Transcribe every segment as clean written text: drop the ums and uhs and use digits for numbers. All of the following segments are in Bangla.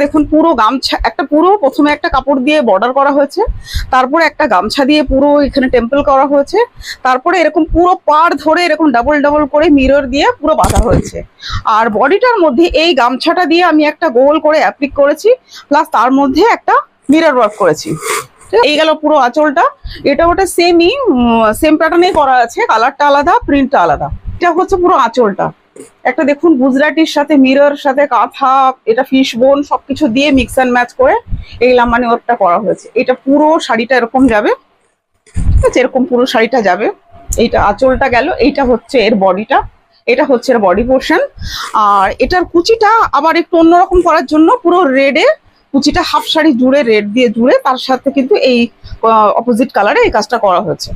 দেখুন পুরো গামছা, একটা পুরো প্রথমে একটা কাপড় দিয়ে বর্ডার করা হয়েছে, তারপরে একটা গামছা দিয়ে পুরো এখানে টেম্পল করা হয়েছে, তারপরে এরকম পুরো পাড় ধরে এরকম ডাবল ডাবল করে মিরর দিয়ে পুরো বাঁধা হয়েছে। আর বডিটার মধ্যে এই গামছাটা দিয়ে আমি একটা গোল করে অ্যাপ্লিক করেছি, প্লাস তার মধ্যে একটা মিরর ওয়ার্ক করেছি। এই গেল পুরো আঁচলটা। এটা ওটা সেম প্যাটার্নে করা আছে, কালারটা আলাদা, প্রিন্টটা আলাদা। এটা হচ্ছে পুরো আঁচলটা। একটা দেখুন গুজরাটির সাথে মিরর সাথে কাঁথা, এটা ফিশ বোন সবকিছু দিয়ে মিক্স অ্যান্ড ম্যাচ করে এই লাম্বানি ওয়ার্কটা করা হয়েছে। এটা পুরো শাড়িটা এরকম যাবে, ঠিক আছে, এরকম পুরো শাড়িটা যাবে। এইটা আঁচলটা গেল, এইটা হচ্ছে এর বডিটা, এটা হচ্ছে এর বডি পোর্শন। আর এটার কুচিটা আবার একটু অন্যরকম করার জন্য পুরো রেডে কুচিটা হাফ শাড়ি জুড়ে রেড দিয়ে জুড়ে তার সাথে কিন্তু এই অপোজিট কালারে এই কাজটা করা হয়েছে।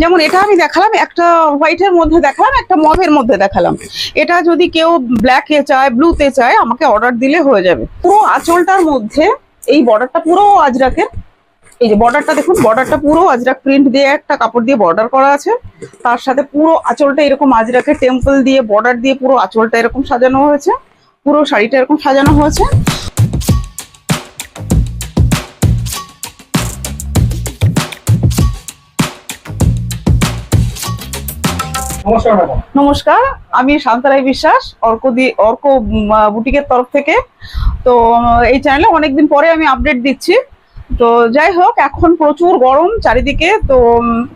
যেমন এটা আমি দেখালাম, একটা হোয়াইটের মধ্যে দেখালাম, একটা মভের মধ্যে দেখালাম। এটা যদি কেউ ব্ল্যাকে চায়, ব্লুতে চায়, আমাকে অর্ডার দিলে হয়ে যাবে। পুরো আঁচলটার মধ্যে এই বর্ডারটা পুরো আজরাকের, এই যে বর্ডারটা দেখুন, বর্ডারটা পুরো আজরাক প্রিন্ট দিয়ে একটা কাপড় দিয়ে বর্ডার করা আছে। তার সাথে পুরো আঁচলটা এরকম আজরাকের টেম্পল দিয়ে বর্ডার দিয়ে পুরো আঁচলটা এরকম সাজানো হয়েছে, পুরো শাড়িটা এরকম সাজানো হয়েছে। নমস্কার, আমি শান্তারাই বিশ্বাস, অর্ক বুটিকের তরফ থেকে। তো এই চ্যানেলে অনেকদিন পরে আমি আপডেট দিচ্ছি। তো যাই হোক, এখন প্রচুর গরম চারিদিকে, তো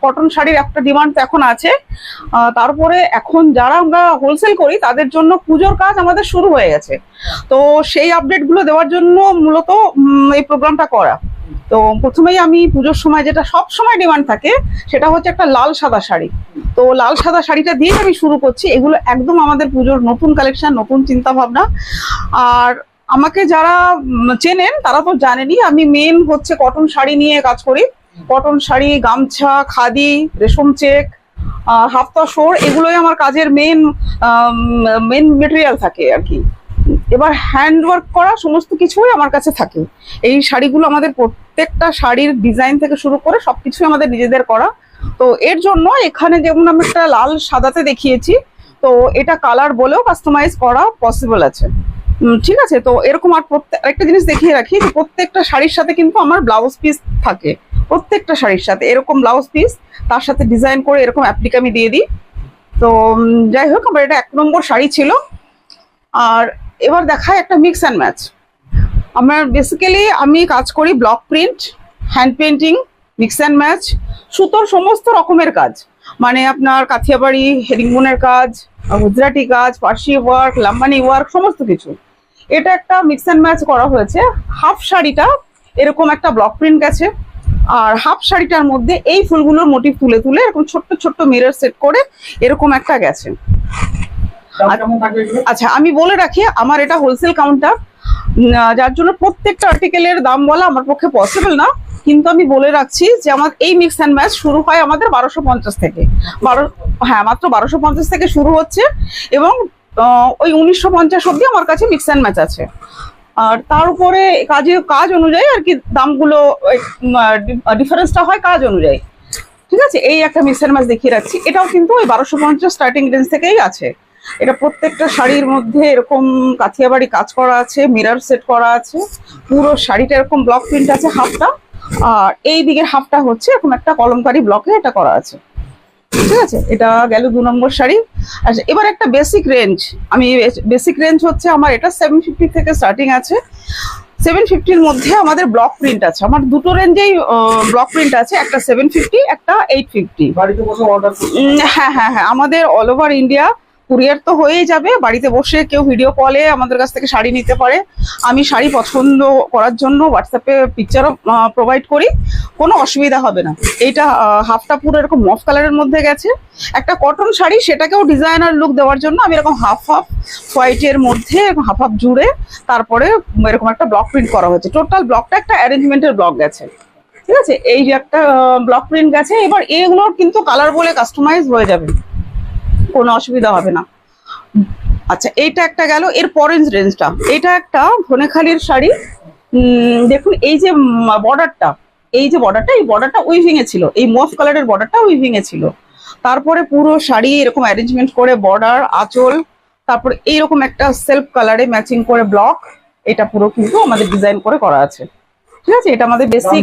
কটন শাড়ির একটা ডিমান্ড তো এখন আছে। তারপরে এখন যারা আমরা হোলসেল করি তাদের জন্য পুজোর কাজ আমাদের শুরু হয়ে গেছে। তো সেই আপডেটগুলো দেওয়ার জন্য মূলত এই প্রোগ্রামটা করা। তো প্রথমেই আমি পুজোর সময় যেটা সব সময় ডিমান্ড থাকে সেটা হচ্ছে একটা লাল সাদা শাড়ি। তো লাল সাদা শাড়িটা দিয়ে আমি শুরু করছি। এগুলো একদম আমাদের পুজোর নতুন কালেকশন, নতুন চিন্তা ভাবনা। আর আমাকে যারা চেনেন তারা তো জানেনই, আমি মেন হচ্ছে কটন শাড়ি নিয়ে কাজ করি। কটন শাড়ি, গামছা, খাদি, রেশম চেক, হাফ তসর, এগুলোই আমার কাজের মেন মেটেরিয়াল থাকে আর কি। এবার হ্যান্ড ওয়ার্ক করা সমস্ত কিছুই আমার কাছে থাকে। এই শাড়িগুলো আমাদের প্রত্যেকটা শাড়ির ডিজাইন থেকে শুরু করে সবকিছুই আমাদের নিজেদের করা। তো এর জন্য এখানে যেমন আমি একটা লাল সাদাতে দেখিয়েছি, তো এটা কালার বলেও কাস্টমাইজ করা পসিবল আছে, ঠিক আছে। তো এরকম আর একটা জিনিস দেখিয়ে রাখি, প্রত্যেকটা শাড়ির সাথে কিন্তু আমার ব্লাউজ পিস থাকে। প্রত্যেকটা শাড়ির সাথে এরকম ব্লাউজ পিস, তার সাথে ডিজাইন করে এরকম অ্যাপ্লিক আমি দিয়ে দিই। তো যাই হোক, আমার এটা 1 নম্বর শাড়ি ছিল। আর এবার দেখায় একটা মিক্স অ্যান্ড ম্যাচ। আমি কাজ করি block print, hand painting, mix and match, সুতোর সমস্ত রকমের কাজ, মানে আপনার কাথিয়াবাড়ি, হেরিংবোনের কাজ, গুজরাটি কাজ, পার্সি ওয়ার্ক, লাম্বানি ওয়ার্ক, সমস্ত কিছু। এটা একটা মিক্স অ্যান্ড ম্যাচ করা হয়েছে। হাফ শাড়িটা এরকম একটা ব্লক প্রিন্ট গেছে, আর হাফ শাড়িটার মধ্যে এই ফুলগুলোর মোটিভ তুলে তুলে এরকম ছোট্ট ছোট্ট মিরর সেট করে এরকম একটা গেছে। আচ্ছা, আমি বলে রাখি, আমার এটা হোলসেল কাউন্টার, যার জন্য প্রত্যেকটা আর্টিকেলের দাম বলা আমার পক্ষে পসিবল না। কিন্তু আমি বলে রাখছি যে আমার এই মিক্স অ্যান্ড ম্যাচ শুরু হয় আমাদের 1250 থেকে। হ্যাঁ, মাত্র 1250 থেকে শুরু হচ্ছে, এবং ওই 1950 অব্দি আমার কাছে মিক্স অ্যান্ড ম্যাচ আছে। আর তার উপরে কাজ অনুযায়ী আর কি দামগুলো ডিফারেন্সটা হয় কাজ অনুযায়ী, ঠিক আছে। এই একটা মিক্স অ্যান্ড ম্যাচ দেখিয়ে রাখছি, এটাও কিন্তু ওই 1250 স্টার্টিং রেঞ্জ থেকেই আছে। এটা প্রত্যেকটা শাড়ির মধ্যে এরকম কাথিয়াবাড়ি কাজ করা আছে, মিরর সেট করা আছে, পুরো শাড়িটা এরকম ব্লক প্রিন্ট আছে হাফটা, আর এই দিকের হাফটা হচ্ছে এরকম একটা কলমকারি ব্লকে এটা করা আছে, ঠিক আছে। এটা গেল 2 নম্বর শাড়ি। আচ্ছা, এবার একটা বেসিক রেঞ্জ হচ্ছে আমার এটা 750 থেকে স্টার্টিং আছে। 750-র মধ্যে আমাদের ব্লক প্রিন্ট আছে, আমার দুটো রেঞ্জেই ব্লক প্রিন্ট আছে, একটা 750, একটা 850। হ্যাঁ হ্যাঁ হ্যাঁ, আমাদের অল ওভার ইন্ডিয়া কুরিয়ার তো হয়েই যাবে। বাড়িতে বসে কেউ ভিডিও কলে আমাদের কাছ থেকে শাড়ি নিতে পারে। আমি শাড়ি পছন্দ করার জন্য হোয়াটসঅ্যাপে পিকচারও প্রোভাইড করি, কোনো অসুবিধা হবে না। এইটা হাফটা পুরো এরকম মফ কালারের মধ্যে গেছে। একটা কটন শাড়ি, সেটাকেও ডিজাইনার লুক দেওয়ার জন্য আমি এরকম হাফ হোয়াইটের মধ্যে হাফ জুড়ে তারপরে এরকম একটা ব্লক প্রিন্ট করা হয়েছে। টোটাল ব্লকটা একটা অ্যারেঞ্জমেন্টের ব্লক গেছে, ঠিক আছে। এই যে একটা ব্লক প্রিন্ট গেছে। এবার এগুলোর কিন্তু কালার বলে কাস্টমাইজ হয়ে যাবে, কোনো অসুবিধা হবে না। আচ্ছা, এইটা একটা গেল। এর পরের রেঞ্জটা, এটা একটা ধনেখালির শাড়ি। দেখুন এই যে বর্ডারটা, এই বর্ডারটা উইভিং এ ছিল, এই মফ কালারের বর্ডারটা উইভিং এ ছিল। তারপরে পুরো শাড়ি এরকম অ্যারেঞ্জমেন্ট করে বর্ডার, আঁচল, তারপরে এইরকম একটা সেলফ কালারে ম্যাচিং করে ব্লক, এটা পুরো কিন্তু আমাদের ডিজাইন করে করা আছে, ঠিক আছে। এটা আমাদের বেসিক।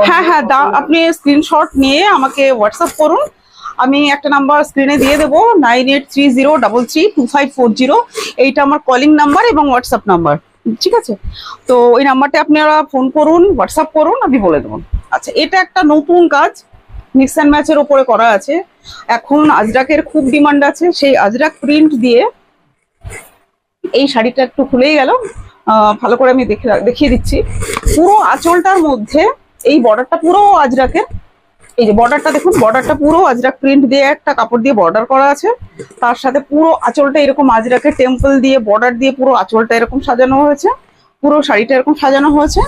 হ্যাঁ হ্যাঁ, আপনি স্ক্রিনশট নিয়ে আমাকে হোয়াটসঅ্যাপ করুন, আমি একটা নাম্বার স্ক্রিনে দিয়ে দেবো 9830332540। এইটা আমার কলিং নাম্বার এবং হোয়াটসঅ্যাপ নাম্বার, ঠিক আছে। তো ওই নাম্বারটা আপনারা ফোন করুন, হোয়াটসঅ্যাপ করুন, আমি বলে দেবো। আচ্ছা, এটা একটা নতুন কাজ মিক্স অ্যান্ড ম্যাচের ওপরে করা আছে। এখন আজরাকের খুব ডিমান্ড আছে, সেই আজরাক প্রিন্ট দিয়ে এই শাড়িটা একটু খুলেই গেল, ভালো করে আমি দেখিয়ে দিচ্ছি। পুরো আঁচলটার মধ্যে এই বর্ডারটা পুরো আজরাকের, এই যে বর্ডারটা দেখুন, বর্ডারটা পুরো আজরাক প্রিন্ট দিয়ে একটা কাপড় দিয়ে বর্ডার করা আছে। তার সাথে পুরো আঁচলটা এরকম আজরাকের টেম্পল দিয়ে বর্ডার দিয়ে পুরো আঁচলটা এরকম সাজানো হয়েছে, পুরো শাড়িটা এরকম সাজানো হয়েছে।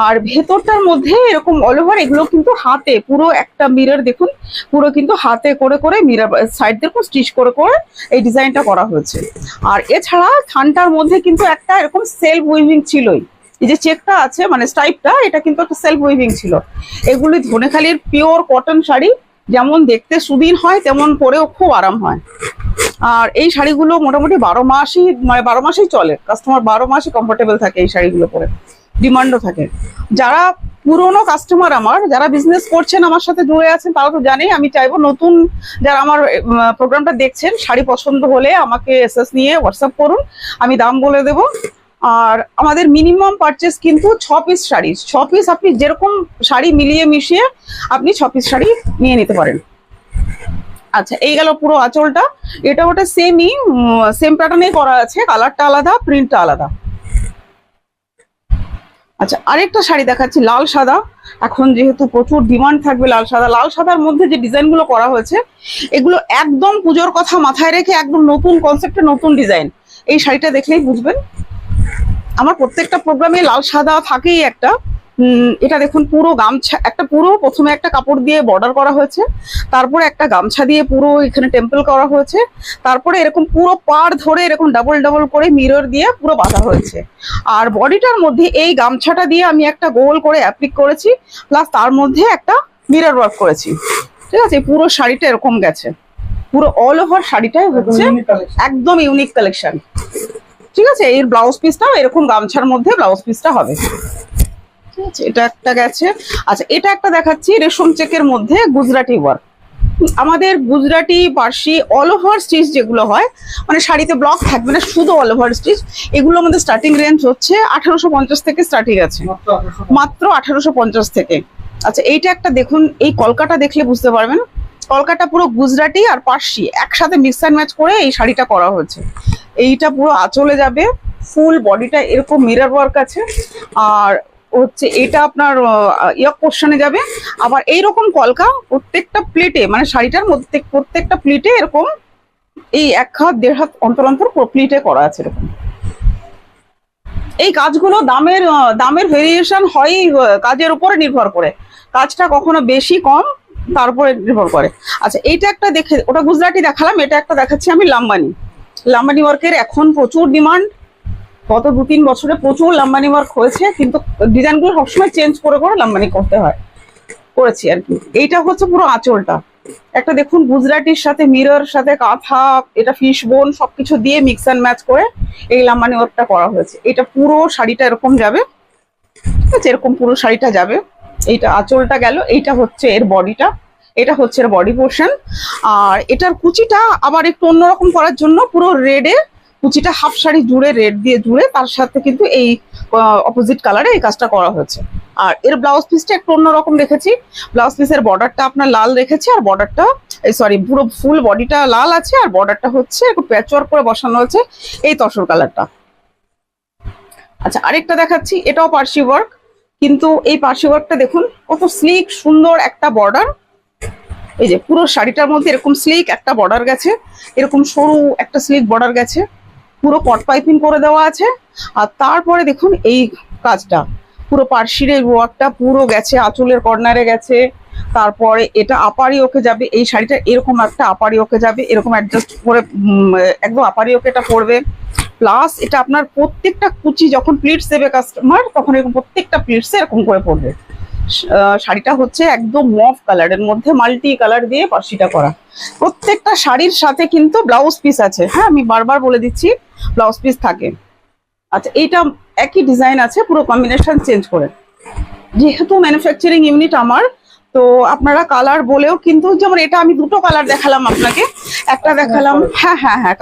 আর ভেতরটার মধ্যে এরকম অল ওভার এগুলো কিন্তু হাতে পুরো একটা মিরর দেখুন, পুরো কিন্তু হাতে করে করে মিরর সাইড দেখুন স্টিচ করে করে এই ডিজাইনটা করা হয়েছে। আর এছাড়া থানটার মধ্যে কিন্তু একটা এরকম সেলফ উইভিং ছিলই, এই যে চেকটা আছে মানে স্টাইপটা, এটা কিন্তু একটা সেলফ উইভিং ছিল। এগুলি ধনেখালির পিওর কটন শাড়ি, যেমন দেখতে সুদিন হয় তেমন পরেও খুব আরাম হয়। আর এই শাড়িগুলো মোটামুটি 12 মাসই মানে 12 মাসেই চলে, কাস্টমার 12 মাসই কমফোর্টেবল থাকে এই শাড়িগুলো পরে, ডিমান্ডও থাকে। যারা পুরনো কাস্টমার আমার, যারা বিজনেস করছেন আমার সাথে জুড়ে আছেন, তারা তো জানেই। আমি চাইবো নতুন যারা আমার প্রোগ্রামটা দেখছেন, শাড়ি পছন্দ হলে আমাকে এসএস নিয়ে হোয়াটসঅ্যাপ করুন, আমি দাম বলে দেবো। আর আমাদের মিনিমাম পারচেস কিন্তু 6 পিস শাড়ি, 6 পিস আপনি যেরকম শাড়ি মিলিয়ে মিশিয়ে আপনি 6 পিস শাড়ি নিয়ে নিতে পারেন। আচ্ছা, এই গেল পুরো আঁচলটা, এটা ওটা সেম প্যাটার্নে করা আছে, কালারটা আলাদা, প্রিন্টটা আলাদা। আচ্ছা, আরেকটা শাড়ি দেখাচ্ছি লাল সাদা। এখন যেহেতু প্রচুর ডিমান্ড থাকবে লাল সাদা, লাল সাদার মধ্যে যে ডিজাইনগুলো করা হয়েছে এগুলো একদম পুজোর কথা মাথায় রেখে একদম নতুন কনসেপ্টে নতুন ডিজাইন। এই শাড়িটা দেখলেই বুঝবেন। আমার প্রত্যেকটা প্রোগ্রামে লাল সাদা থাকেই একটা। এটা দেখুন পুরো গামছা, একটা পুরো প্রথমে একটা কাপড় দিয়ে বর্ডার করা হয়েছে, তারপরে একটা গামছা দিয়ে পুরো এখানে টেম্পল করা হয়েছে, তারপরে এরকম পুরো পাড় ধরে এরকম ডাবল ডাবল করে মিরর দিয়ে পুরো বাঁধা হয়েছে। আর বডিটার মধ্যে এই গামছাটা দিয়ে আমি একটা গোল করে অ্যাপ্লিক করেছি, প্লাস তার মধ্যে একটা মিরর ওয়ার্ক করেছি, ঠিক আছে। পুরো শাড়িটা এরকম গেছে, পুরো অল ওভার শাড়িটাই হচ্ছে একদম ইউনিক কালেকশন, ঠিক আছে। এর ব্লাউজ পিসটাও এরকম গামছার মধ্যে ব্লাউজ পিসটা হবে, ঠিক আছে। এটা একটা গেছে। আচ্ছা, এটা একটা দেখাচ্ছি রেশম চেকের মধ্যে গুজরাটি ওয়ার্ক। আমাদের Gujarati Parsi all over stitch যেগুলো হয়, মানে শাড়িতে ব্লক থাকবে না, শুধু অল ওভার স্টিচ, এগুলো আমাদের স্টার্টিং রেঞ্জ হচ্ছে 1850 থেকে স্টার্টিং আছে, মাত্র 1850 থেকে। আচ্ছা, এইটা একটা দেখুন, এই কলকাটা দেখলে বুঝতে পারবেন, কলকাতা পুরো গুজরাটি আর পার্সি একসাথে মিক্স অ্যান্ড ম্যাচ করে এই শাড়িটা করা হয়েছে। এইটা পুরো আঁচলে যাবে, ফুল বডিটা এরকম মিরর ওয়ার্ক আছে, আর হচ্ছে এটা আপনার ইয়ক পোর্শনে যাবে। আবার এইরকম কলকা প্রত্যেকটা প্লেটে, মানে শাড়িটার মধ্যে প্রত্যেকটা প্লেটে এরকম এই 1 হাত 1.5 হাত অন্তর অন্তর প্লেটে করা আছে এরকম। এই কাজগুলো দামের ভেরিয়েশন হয় কাজের উপরে নির্ভর করে, কাজটা কখনো বেশি কম তার উপরে নির্ভর করে। আচ্ছা, এইটা একটা দেখে, ওটা গুজরাটি দেখালাম, এটা একটা দেখাচ্ছি আমি লাম্বানি ওয়ার্কের এখন প্রচুর ডিমান্ড। গত 2-3 বছরে প্রচুর লাম্বানি ওয়ার্ক হয়েছে, কিন্তু ডিজাইনগুলো সবসময় চেঞ্জ করে করে লাম্বানি করতে হয়, করেছি আর কি। এইটা হচ্ছে পুরো আঁচলটা একটা দেখুন, গুজরাটির সাথে মিরর সাথে কাঁথা, এটা ফিশ বোন সবকিছু দিয়ে মিক্স অ্যান্ড ম্যাচ করে এই লাম্বানি ওয়ার্কটা করা হয়েছে। এটা পুরো শাড়িটা এরকম যাবে, ঠিক আছে, এরকম পুরো শাড়িটা যাবে। এইটা আঁচলটা গেল, এইটা হচ্ছে এর বডিটা, এটা হচ্ছে এর বডি পোর্শন। আর এটার কুচিটা আবার একটু অন্যরকম করার জন্য পুরো রেডে কুচিটা হাফ শাড়ি জুড়ে রেড দিয়ে জুড়ে তার সাথে কিন্তু এই অপোজিট কালারে এই কাজটা করা হয়েছে। আর এর ব্লাউজ পিসটা একটু অন্যরকম রেখেছি, ব্লাউজ পিসের বর্ডারটা আপনার লাল রেখেছি, আর বর্ডারটা সরি পুরো ফুল বডিটা লাল আছে, আর বর্ডারটা হচ্ছে একটু প্যাচওয়ার্ক করে বসানো হয়েছে এই তসর কালারটা। আচ্ছা, আরেকটা দেখাচ্ছি, এটাও পার্সি ওয়ার্ক, কিন্তু এই পার্সি ওয়ার্কটা দেখুন কত স্লিক সুন্দর একটা বর্ডার। এই যে পুরো শাড়িটার মধ্যে এরকম স্লিক একটা বর্ডার গেছে, এরকম সরু একটা স্লিক বর্ডার গেছে, পুরো কট পাইপিং করে দেওয়া আছে। আর তারপরে দেখুন এই কাজটা পুরো পার্সির এই ওয়ার্কটা পুরো গেছে, আঁচলের কর্নারে গেছে। তারপরে এটা আপারি ওকে যাবে, এই শাড়িটা এরকম একটা আপারি ওকে যাবে, এরকম অ্যাডজাস্ট করে একদম আপারি ওকে এটা পড়বে। প্লাস এটা আপনার প্রত্যেকটা কুচি যখন প্লিটস দেবে কাস্টমার, তখন এরকম প্রত্যেকটা প্লিটসে এরকম করে পড়বে। শাড়িটা হচ্ছে একদম মফ কালারের মধ্যে মাল্টি কালার দিয়ে পার্সিটা করা। প্রত্যেকটা শাড়ির সাথে কিন্তু ব্লাউজ পিস আছে, হ্যাঁ আমি বারবার বলে দিচ্ছি ব্লাউজ পিস থাকে। আচ্ছা এইটা একই ডিজাইন আছে, পুরো কম্বিনেশন চেঞ্জ করে। যেহেতু ম্যানুফ্যাকচারিং ইউনিট আমার, তো আপনারা কালার বলেও কিন্তু, যেমন এটা আমি দুটো কালার দেখালাম আপনাকে, একটা দেখালাম, হ্যাঁ হ্যাঁ হ্যাঁ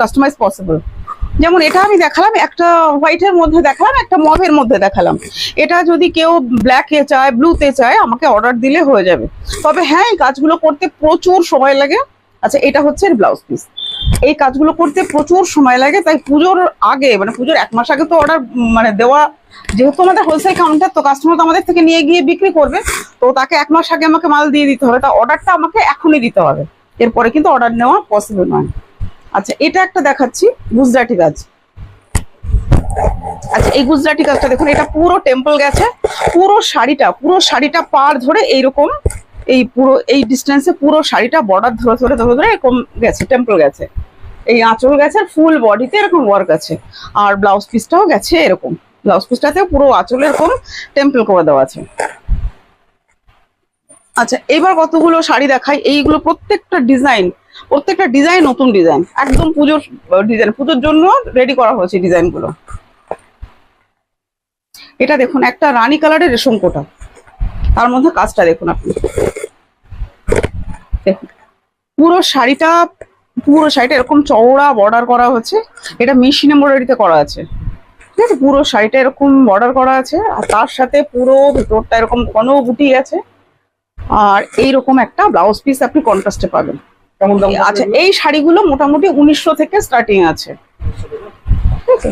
কাস্টমাইজ পসিবল। যেমন এটা আমি দেখালাম, একটা হোয়াইটের মধ্যে দেখালাম, একটা মভের মধ্যে দেখালাম। এটা যদি কেউ ব্ল্যাকে চায়, ব্লুতে চায়, আমাকে অর্ডার দিলে হয়ে যাবে। তবে হ্যাঁ, এই কাজগুলো করতে প্রচুর সময় লাগে। আচ্ছা এটা হচ্ছে ব্লাউজ পিস। এই কাজগুলো করতে প্রচুর সময় লাগে, তাই পুজোর আগে, মানে পুজোর 1 মাস আগে তো অর্ডার মানে দেওয়া, যেহেতু আমাদের হোলসেল কাউন্টার, তো কাস্টমার তো আমাদের থেকে নিয়ে গিয়ে বিক্রি করবে, তো তাকে 1 মাস আগে আমাকে মাল দিয়ে দিতে হবে। তা অর্ডারটা আমাকে এখনই দিতে হবে, এরপরে কিন্তু অর্ডার নেওয়া পসিবল নয়। আচ্ছা এটা একটা দেখাচ্ছি, গুজরাটি কাজ। আচ্ছা এই গুজরাটি কাজটা দেখুন, এটা পুরো টেম্পল গেছে, পুরো শাড়িটা পার ধরে এইরকম, এই পুরো এই ডিস্টেন্সে পুরো শাড়িটা বর্ডার ধরে ধরে ধরে ধরে এরকম গেছে, টেম্পল গেছে, এই আঁচল গেছে, ফুল বডিতে এরকম ওয়ার্ক আছে। আর ব্লাউজ পিসটাও গেছে এরকম, ব্লাউজ পিসটাতে পুরো আঁচলে এরকম টেম্পল করে দেওয়া আছে। আচ্ছা এবার কতগুলো শাড়ি দেখাই। এইগুলো প্রত্যেকটা ডিজাইন নতুন ডিজাইন, একদম পুজোর ডিজাইন, পুজোর জন্য রেডি করা হয়েছে ডিজাইনগুলো। এটা দেখুন, একটা রানী কালারের রেশম কোটা, তার মধ্যে কাজটা দেখুন আপনি, দেখুন পুরো শাড়িটা এরকম চওড়া বর্ডার করা হচ্ছে। এটা মেশিন এমব্রয়ডারিতে করা আছে, ঠিক আছে। পুরো শাড়িটা এরকম বর্ডার করা আছে, আর তার সাথে পুরো ভিতরটা এরকম ঘন বুটি আছে। আর এইরকম একটা ব্লাউজ পিস আপনি কন্ট্রাস্টে পাবেন। আচ্ছা এই শাড়িগুলো মোটামুটি 1900 থেকে স্টার্টিং আছে, ঠিক আছে।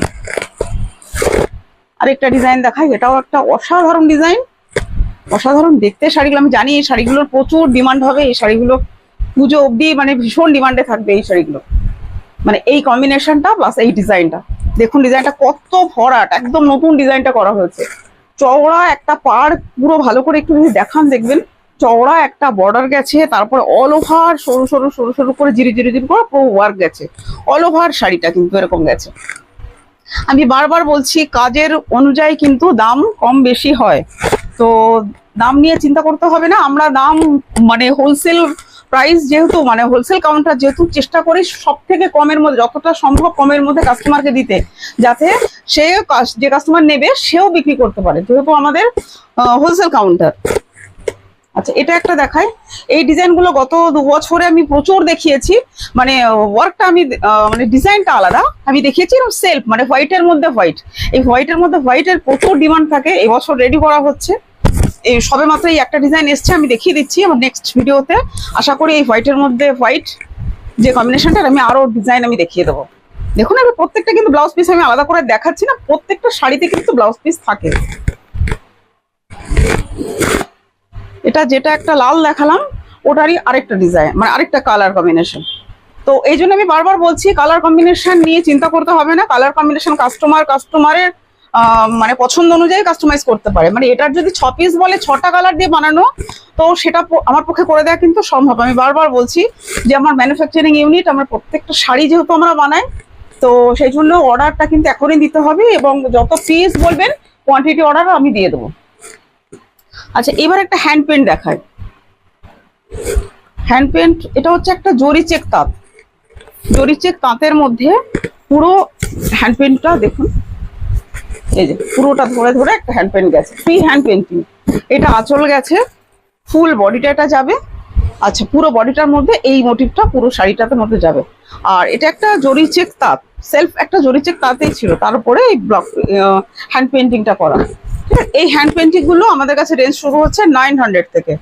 আরেকটা ডিজাইন দেখাই, এটাও একটা অসাধারণ ডিজাইন, অসাধারণ দেখতে শাড়িগুলো। আমি জানি এই শাড়িগুলোর প্রচুর ডিমান্ড হবে, এই শাড়িগুলো পুজো অবধি মানে ভীষণ ডিমান্ডে থাকবে এই শাড়িগুলো। মানে এই কম্বিনেশনটা প্লাস এই ডিজাইনটা দেখুন, ডিজাইনটা কত ভরাট, একদম নতুন ডিজাইনটা করা হয়েছে। চওড়া একটা পাড়, পুরো ভালো করে একটু যদি দেখান দেখবেন, চওড়া একটা বর্ডার গেছে, তারপরে অল ওভার সরু সরু সরু সরু করে জিরি জিরি জিরি করে পুরো ওয়ার্ক গেছে। অল ওভার শাড়িটা কিন্তু এরকম গেছে। আমি বারবার বলছি, কাজের অনুযায়ী কিন্তু দাম কম বেশি হয়, তো দাম নিয়ে চিন্তা করতে হবে না। আমরা দাম মানে হোলসেল প্রাইস, যেহেতু মানে হোলসেল কাউন্টার, যেহেতু চেষ্টা করি সব থেকে কমের মধ্যে, যতটা সম্ভব কমের মধ্যে কাস্টমারকে দিতে, যাতে সে যে কাস্টমার নেবে সেও বিক্রি করতে পারে, যেহেতু আমাদের হোলসেল কাউন্টার। আচ্ছা এটা একটা দেখাই, এই ডিজাইনগুলো গত 2 বছরে আমি প্রচুর দেখিয়েছি। মানে ওয়ার্কটা আমি মানে ডিজাইনটা আলাদা আমি দেখিয়েছি, এরকম সেলফ মানে হোয়াইটের মধ্যে হোয়াইট, এই হোয়াইটের মধ্যে হোয়াইটের প্রচুর ডিমান্ড থাকে। এবছর রেডি করা হচ্ছে, এই সবে মাত্র এই একটা ডিজাইন এসছে, আমি দেখিয়ে দিচ্ছি আমার নেক্সট ভিডিওতে। আশা করি এই হোয়াইটের মধ্যে হোয়াইট যে কম্বিনেশনটা, আমি আরো ডিজাইন আমি দেখিয়ে দেবো। দেখুন আমি প্রত্যেকটা কিন্তু ব্লাউজ পিস আমি আলাদা করে দেখাচ্ছি না, প্রত্যেকটা শাড়িতে কিন্তু ব্লাউজ পিস থাকে। এটা যেটা একটা লাল দেখালাম, ওটারই আরেকটা ডিজাইন, মানে আরেকটা কালার কম্বিনেশন। তো এই জন্য আমি বারবার বলছি, কালার কম্বিনেশন নিয়ে চিন্তা করতে হবে না। কালার কম্বিনেশন কাস্টমারের মানে পছন্দ অনুযায়ী কাস্টমাইজ করতে পারে। মানে এটার যদি 6 পিস বলে 6টা কালার দিয়ে বানানো, তো সেটা আমার পক্ষে করে দেওয়া কিন্তু সম্ভব। আমি বারবার বলছি যে আমার ম্যানুফ্যাকচারিং ইউনিট, আমার প্রত্যেকটা শাড়ি যেহেতু আমরা বানাই, তো সেই জন্য অর্ডারটা কিন্তু এখনই দিতে হবে, এবং যত পিস বলবেন কোয়ান্টিটি অর্ডারও আমি দিয়ে দেবো। আচ্ছা এবার একটা হ্যান্ড পেন্ট দেখায়। হ্যান্ড পেন্ট, এটা হচ্ছে একটা জরি চেক তাঁতের মধ্যে পুরো হ্যান্ড পেন্টটা দেখুন, এই যে পুরোটা ধরে ধরে একটা হ্যান্ড পেন্ট গেছে, ফ্রি হ্যান্ড পেন্টিং। এটা আঁচল গেছে, ফুল বডিটা এটা যাবে। আচ্ছা পুরো বডিটার মধ্যে এই মোটিভটা পুরো শাড়িটাতে মধ্যে যাবে। আর এটা একটা জরি চেক তাঁত, সেলফ একটা জরি চেক তাঁতেই ছিল, তারপরে এই ব্লক হ্যান্ড পেন্টিংটা করা। এই হ্যান্ড পেন্টিং গুলো আমাদের কাছে রেঞ্জ শুরু হচ্ছে 900 থেকে,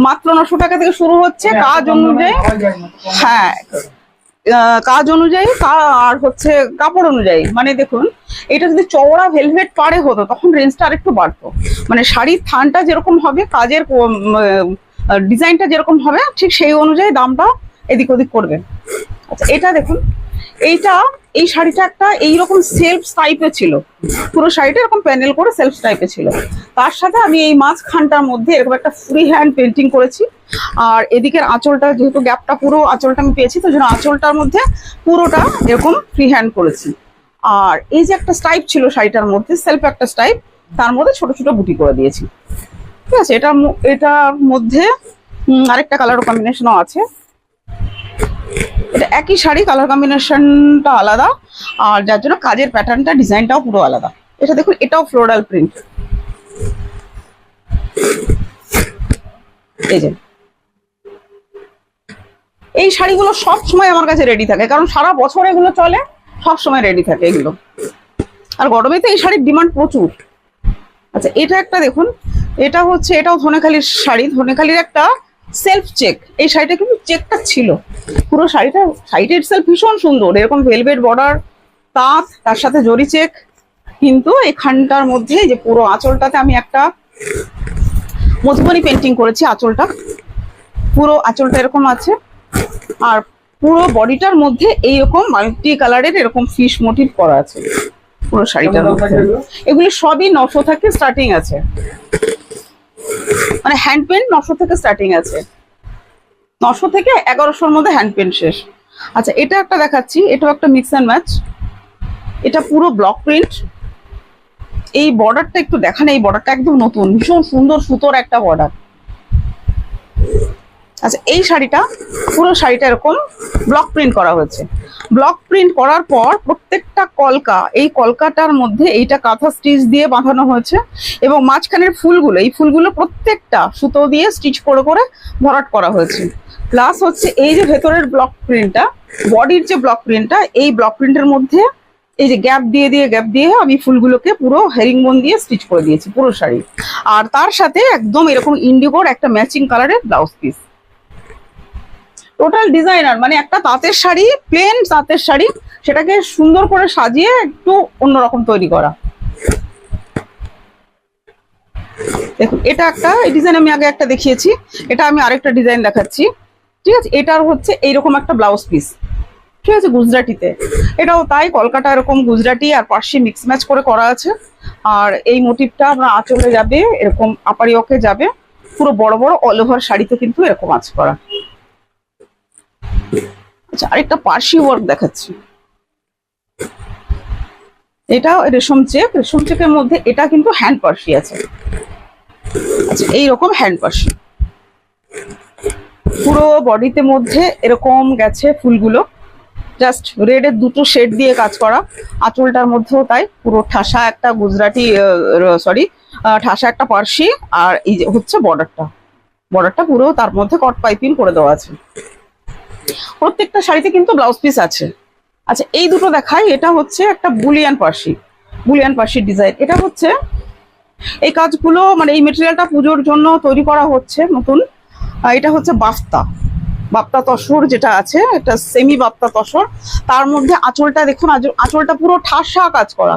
মাত্র 900 টাকা থেকে শুরু হচ্ছে। কাজ অনুযায়ী, হ্যাঁ কাজ অনুযায়ী আর হচ্ছে কাপড় অনুযায়ী। মানে দেখুন, এটা যদি চওড়া ভেলভেট পাড়ে হতো তখন রেঞ্জটা আরেকটু বাড়তো। মানে শাড়ির থানটা যেরকম হবে, কাজের ডিজাইনটা যেরকম হবে, ঠিক সেই অনুযায়ী দামটা এদিক ওদিক করবে। আচ্ছা এটা দেখুন, এই শাড়িটা একটা এইরকম সেলফ টাইপের ছিল, পুরো শাড়িটা এরকম প্যানেল করে সেলফ টাইপের ছিল। তার সাথে আমি এই মাঝখানটার মধ্যে এরকম একটা ফ্রি হ্যান্ড পেন্টিং করেছি। আর এদিকের আঁচলটা, যেহেতু গ্যাপটা পুরো আঁচলটা আমি পেয়েছি, তো জন্য আঁচলটার মধ্যে পুরোটা এরকম ফ্রি হ্যান্ড করেছি। আর এই যে একটা স্টাইপ ছিল শাড়িটার মধ্যে, সেলফ একটা স্টাইপ, তার মধ্যে ছোট ছোট বুটি করে দিয়েছি, ঠিক আছে। এটার মধ্যে আরেকটা কালার কম্বিনেশনও আছে। এটা একই শাড়ি, কালার কম্বিনেশনটা আলাদা, আর যার জন্য কাজের প্যাটার্নটা ডিজাইনটাও পুরো আলাদা। এটা দেখুন, এটাও ফ্লোরাল প্রিন্ট। এই যে এই শাড়িগুলো সব সময় আমার কাছে রেডি থাকে, কারণ সারা বছর এগুলো চলে, সব সময় রেডি থাকে এগুলো। আর গরমে তো এই শাড়ির ডিমান্ড প্রচুর। আচ্ছা, এটা একটা দেখুন, এটা হচ্ছে, এটাও ধনেখালির শাড়ি, ধনেখালির একটা সেলফ চেক। এই শাড়িটা কিন্তু চেকটা ছিল পুরো শাড়িটা, শাড়িটা ইটসেলফ ভীষণ সুন্দর, এরকম ভেলভেট বর্ডার, তাঁত, তার সাথে জরি চেক। কিন্তু এখানটার মধ্যে যে পুরো আঁচলটাতে আমি একটা মধুবনী পেন্টিং করেছি, আঁচলটা পুরো আঁচলটা এরকম আছে, আর পুরো বডিটার মধ্যে এইরকম মাল্টি কালারের এরকম ফিশ মোটিভ করা আছে পুরো শাড়িটার মধ্যে। এগুলি সবই 900 থেকে স্টার্টিং আছে, মানে হ্যান্ড পেন্ট 900 থেকে স্টার্টিং আছে, 900 থেকে 1100-র মধ্যে হ্যান্ড পেন্ট শেষ। আচ্ছা, এটা একটা দেখাচ্ছি, এটাও একটা মিক্স অ্যান্ড ম্যাচ। এটা পুরো ব্লক প্রিন্ট। এই বর্ডারটা একটু দেখান, এই বর্ডারটা একদম নতুন, ভীষণ সুন্দর সুতোর একটা বর্ডার। আচ্ছা, এই শাড়িটা পুরো শাড়িটা এরকম ব্লক প্রিন্ট করা হয়েছে। ব্লক প্রিন্ট করার পর প্রত্যেকটা কলকা, এই কলকাটার মধ্যে এইটা কাঁথা স্টিচ দিয়ে বাঁধানো হয়েছে, এবং মাঝখানের ফুলগুলো, এই ফুলগুলো প্রত্যেকটা সুতো দিয়ে স্টিচ করে করে ভরাট করা হয়েছে। প্লাস হচ্ছে এই যে ভেতরের ব্লক প্রিন্টটা, বডির যে ব্লক প্রিন্টটা, এই ব্লক প্রিন্টের মধ্যে এই যে গ্যাপ দিয়ে আমি ফুলগুলোকে পুরো হেরিংবোন দিয়ে স্টিচ করে দিয়েছি পুরো শাড়ি। আর তার সাথে একদম এরকম ইন্ডিগোর একটা ম্যাচিং কালারের ব্লাউজ পিস। টোটাল ডিজাইনার, মানে একটা তাঁতের শাড়ি, প্লেন তাঁতের শাড়ি, সেটাকে সুন্দর করে সাজিয়ে একটু অন্যরকম তৈরি করা। দেখুন, এটা একটা, এই ডিজাইন আমি আগে একটা দেখিয়েছি, এটা আমি আরেকটা ডিজাইন দেখাচ্ছি। ঠিক আছে, এটার হচ্ছে এইরকম একটা ব্লাউজ পিস, ঠিক আছে, গুজরাটিতে। এটাও তাই, কলকাতা এরকম গুজরাটি আর পার্সি মিক্স ম্যাচ করে করা আছে। আর এই মোটিভটা আপনার আঁচলে যাবে, এরকম আপারিওকে যাবে, পুরো বড় বড় অল ওভার শাড়িতে কিন্তু এরকম আছে করা। আচ্ছা, আরেকটা পার্সি ওয়ার্ক দেখাচ্ছি, এটা রেশম চেক, রেশম চেকের মধ্যে এটা কিন্তু হ্যান্ড পার্সি আছে। আচ্ছা, এইরকম হ্যান্ড পার্সি পুরো বডিতে মধ্যে এরকম গেছে ফুলগুলো, জাস্ট রেডের দুটো শেড দিয়ে কাজ করা। আঁচলটার মধ্যেও তাই, পুরো ঠাসা একটা গুজরাটি, ঠাসা একটা পার্সি। আর এই যে হচ্ছে বর্ডারটা পুরো তার মধ্যে কট পাইপিং করে দেওয়া আছে। প্রত্যেকটা শাড়িতে কিন্তু ব্লাউজ পিস আছে। আচ্ছা, এই দুটো দেখাই, এটা হচ্ছে একটা বুলিয়ান পার্সির ডিজাইন। এটা হচ্ছে এই কাজগুলো, মানে এই মেটেরিয়ালটা পুজোর জন্য তৈরি করা হচ্ছে নতুন। এটা হচ্ছে বাপ্তা তসর যেটা আছে, এটা সেমি বাপ্তা তসর। তার মধ্যে আঁচলটা দেখুন, আঁচলটা পুরো ঠাসা কাজ করা,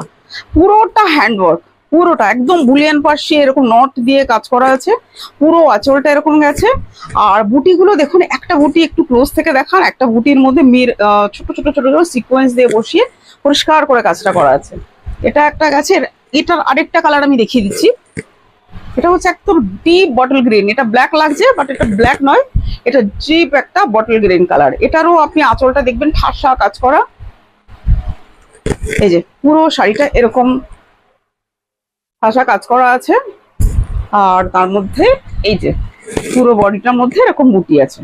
পুরোটা হ্যান্ডওয়ার্ক, পুরোটা একদম বুলিয়ান পার্সি, এরকম নট দিয়ে কাজ করা আছে, পুরো আঁচলটা এরকম গেছে। আর বুটিগুলো দেখুন, একটা বুটি একটু ক্লোজ থেকে দেখান, একটা বুটির মধ্যে ছোট ছোট ছোট ছোট সিকোয়েন্স দিয়ে বসিয়ে পরিষ্কার করে কাজটা করা আছে। এটা একটা গেছে, এটার আরেকটা কালার আমি দেখিয়ে দিচ্ছি। এটা হচ্ছে একদম ডিপ বটল গ্রিন, এটা ব্ল্যাক লাগছে বাট এটা ব্ল্যাক নয়, এটা ডিপ একটা বটল গ্রিন কালার। এটারও আপনি আঁচলটা দেখবেন ঠাসা কাজ করা, এই যে পুরো শাড়িটা এরকম ঠাসা কাজ করা আছে। আর তার মধ্যে এই যে পুরো বডিটার মধ্যে এরকম বুটি আছে।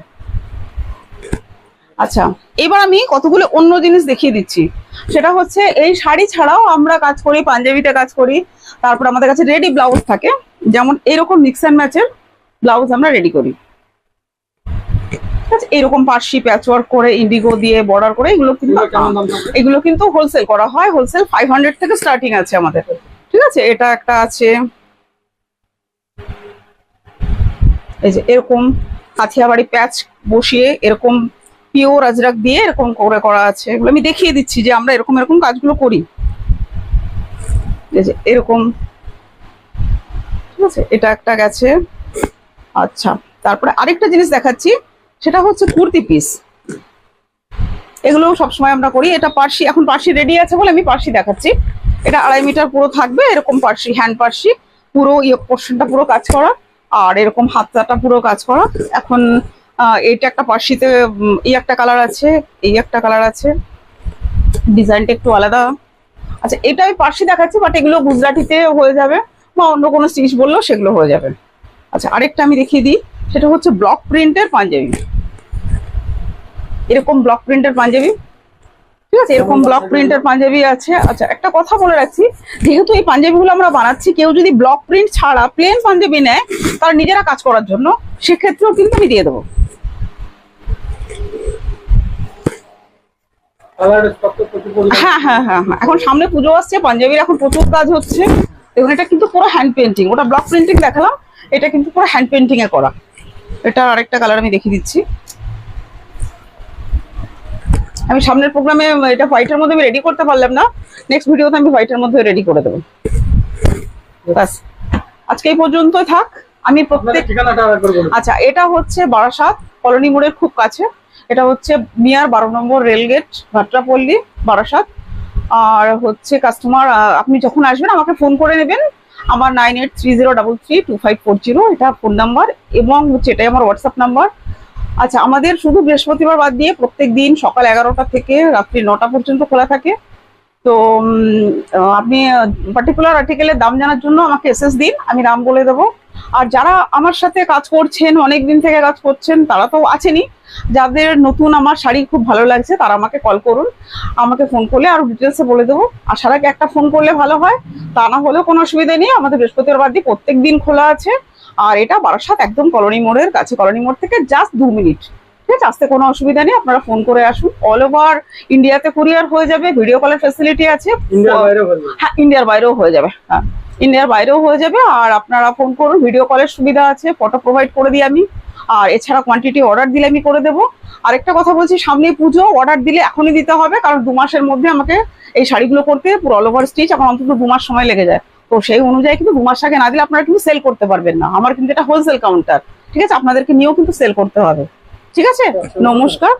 আচ্ছা, এবার আমি কতগুলো অন্য জিনিস দেখিয়ে দিচ্ছি। সেটা হচ্ছে এই শাড়ি ছাড়াও আমরা কাজ করি, পাঞ্জাবিতে কাজ করি, তারপর আমাদের কাছে রেডি ব্লাউজ থাকে, যেমন এরকম মিক্স অ্যান্ড ম্যাচের ব্লাউজ আমরা রেডি করি। ঠিক আছে, এরকম পার্সি প্যাচওয়ার্ক করে ইন্ডিগো দিয়ে বর্ডার করে, এগুলো কিন্তু হোলসেল করা হয়, হোলসেল 500 থেকে স্টার্টিং আছে আমাদের। ঠিক আছে, এটা একটা আছে, এই যে এরকম হাথিয়াবাড়ি প্যাচ বসিয়ে এরকম পিওর আজরাক দিয়ে এরকম করে করা আছে। এগুলো আমি দেখিয়ে দিচ্ছি যে আমরা এরকম এরকম কাজগুলো করি, এই যে এরকম। ঠিক আছে, এটা একটা গেছে। আচ্ছা, তারপরে আরেকটা জিনিস দেখাচ্ছি, সেটা হচ্ছে কুর্তি পিস। এগুলো সবসময় আমরা করি। এটা পার্সি, এখন পার্সি রেডি আছে বলে আমি পার্সি দেখাচ্ছি। এটা 2.5 মিটার পুরো থাকবে, এরকম পার্সি, হ্যান্ড পার্সি, পুরো পোর্শনটা পুরো কাজ করা, আর এরকম হাতটা পুরো কাজ করা। এখন এইটা একটা পার্সিতে এই একটা কালার আছে, এই একটা কালার আছে, ডিজাইনটা একটু আলাদা। আচ্ছা, এটা আমি পার্সি দেখাচ্ছি, বাট এগুলো গুজরাটিতে হয়ে যাবে বা অন্য কোনো স্টিচ বললেও সেগুলো হয়ে যাবে। আচ্ছা, আরেকটা আমি দেখিয়ে দিই, সেটা হচ্ছে ব্লক প্রিন্টের পাঞ্জাবি। এরকম ব্লক প্রিন্টের পাঞ্জাবি, ঠিক আছে, এরকম ব্লক প্রিন্টের পাঞ্জাবি আছে। আচ্ছা একটা কথা বলে রাখছি, যেহেতু এই পাঞ্জাবিগুলো আমরা বানাচ্ছি, কেউ যদি ব্লক প্রিন্ট ছাড়া প্লেন পাঞ্জাবি নেয় তারা নিজেরা কাজ করার জন্য, সেক্ষেত্রেও কিন্তু আমি দিয়ে দেবো। হ্যাঁ হ্যাঁ হ্যাঁ হ্যাঁ, এখন সামনে পুজো আসছে, পাঞ্জাবির এখন প্রচুর কাজ হচ্ছে। দেখুন এটা কিন্তু পুরো হ্যান্ড পেন্টিং, ওটা ব্লক প্রিন্টিং দেখালাম, এটা কিন্তু পুরো হ্যান্ড পেন্টিং এ করা। এটা আরেকটা কালার আমি দেখিয়ে দিচ্ছি। আমি সামনের প্রোগ্রামে এটা হোয়াইটের মধ্যে আমি রেডি করতে পারলাম না, নেক্সট ভিডিওতে আমি হোয়াইটের মধ্যে রেডি করে দেবো। ব্যাস আজকে এই পর্যন্তই থাক। আমি প্রত্যেক আচ্ছা, এটা হচ্ছে বারাসাত কলোনি মোড়ের খুব কাছে, এটা হচ্ছে নিয়ার 12 নম্বর রেলগেট, ভাট্রাপল্লী, বারাসাত। আর হচ্ছে কাস্টমার আপনি যখন আসবেন আমাকে ফোন করে নেবেন, আমার 9830332540 এটা ফোন নাম্বার, এবং হচ্ছে এটাই আমার হোয়াটসঅ্যাপ নাম্বার। আচ্ছা, আমাদের শুধু বৃহস্পতিবার বাদ দিয়ে প্রত্যেক দিন সকাল 11টা থেকে রাত্রি 9টা পর্যন্ত খোলা থাকে। তো আপনি পার্টিকুলার আর্টিকেলের দাম জানার জন্য আমাকে এসএস দিন, আমি দাম বলে দেবো। আর যারা আমার সাথে কাজ করছেন, অনেক দিন থেকে কাজ করছেন, তারা তো আছেনই, যাদের নতুন আমার শাড়ি খুব ভালো লাগছে তারা আমাকে কল করুন, আমাকে ফোন করলে আরো ডিটেলসে বলে দেবো। আসার আগে একটা ফোন করলে ভালো হয়, তা না হলেও কোনো অসুবিধা নেই, আমাদের বৃহস্পতিবার বাদ দিয়ে প্রত্যেক দিন খোলা আছে। আর এটা বারাসাত একদম কলোনি মোড়ের কাছে, কলোনি মোড় থেকে জাস্ট 2 মিনিট, ঠিক আছে, আসতে কোনো অসুবিধা নেই, আপনারা ফোন করে আসুন। অল ওভার ইন্ডিয়াতে কুরিয়ার হয়ে যাবে, ভিডিও কলের ফ্যাসিলিটি আছে। হ্যাঁ, ইন্ডিয়ার বাইরেও হয়ে যাবে, হ্যাঁ ইন্ডিয়ার বাইরেও হয়ে যাবে। আর আপনারা ফোন করুন, ভিডিও কলের সুবিধা আছে, ফটো প্রোভাইড করে দিই আমি। আর এছাড়া কোয়ান্টিটি অর্ডার দিলে আমি করে দেবো। আরেকটা কথা বলছি, সামনে পুজো, অর্ডার দিলে এখনই দিতে হবে, কারণ 2 মাসের মধ্যে আমাকে এই শাড়িগুলো করতে পুরো অল ওভার স্টিচ এখন অন্তত 2 মাস সময় লেগে যায়। তো সেই অনুযায়ী কিন্তু 2 মাস আগে না দিলে আপনারা কিন্তু সেল করতে পারবেন না। আমার কিন্তু এটা হোলসেল কাউন্টার, ঠিক আছে, আপনাদেরকে নিয়েও কিন্তু সেল করতে হবে। ঠিক আছে, নমস্কার।